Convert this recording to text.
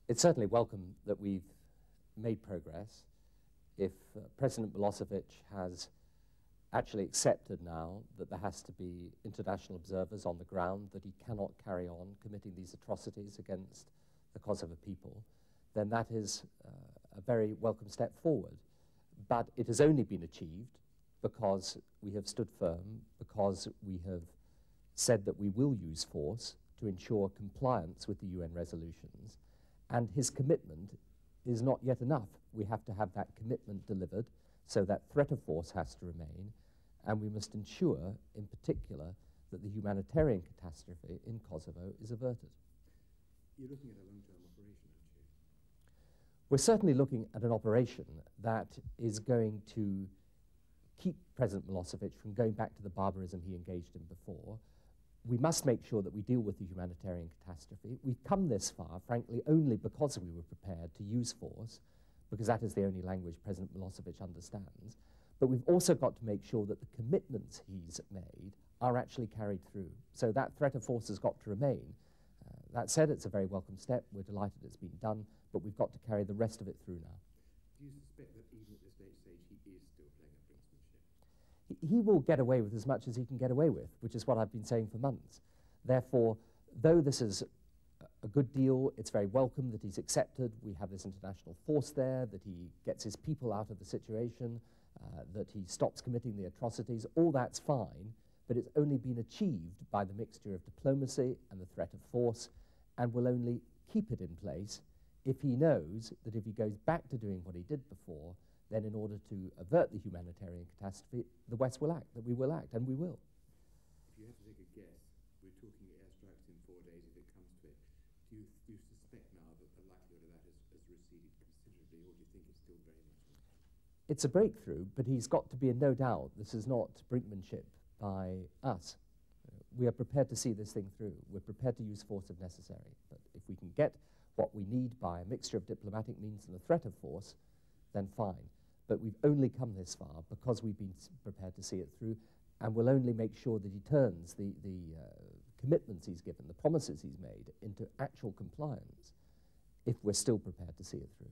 It's certainly welcome that we've made progress. If President Milosevic has actually accepted now that there has to be international observers on the ground, that he cannot carry on committing these atrocities against the Kosovo people, then that is a very welcome step forward. But it has only been achieved because we have stood firm, because we have said that we will use force to ensure compliance with the UN resolutions, and his commitment is not yet enough. We have to have that commitment delivered, so that threat of force has to remain, and we must ensure, in particular, that the humanitarian catastrophe in Kosovo is averted. You're looking at a long-term operation, aren't you? We're certainly looking at an operation that is going to keep President Milosevic from going back to the barbarism he engaged in before. We must make sure that we deal with the humanitarian catastrophe. We've come this far, frankly, only because we were prepared to use force, because that is the only language President Milosevic understands. But we've also got to make sure that the commitments he's made are actually carried through. So that threat of force has got to remain. That said, it's a very welcome step. We're delighted it's been done, but we've got to carry the rest of it through now. Do you suspect that even at this late stage he is still playing up brinksmanship? He will get away with as much as he can get away with, which is what I've been saying for months. Therefore, though this is a good deal, it's very welcome that he's accepted. We have this international force there, that he gets his people out of the situation, that he stops committing the atrocities. All that's fine, but it's only been achieved by the mixture of diplomacy and the threat of force, and will only keep it in place if he knows that if he goes back to doing what he did before, then in order to avert the humanitarian catastrophe, the West will act, that we will act, and we will. If you had to take a guess, we're talking airstrikes in 4 days if it comes to it. Do you suspect now that the likelihood of that has receded considerably, or do you think it's still very much on? It's a breakthrough, but he's got to be in no doubt this is not brinkmanship by us. We are prepared to see this thing through. We're prepared to use force if necessary. But if we can get what we need by a mixture of diplomatic means and the threat of force, then fine. But we've only come this far because we've been prepared to see it through, and we'll only make sure that he turns the commitments he's given, the promises he's made, into actual compliance if we're still prepared to see it through.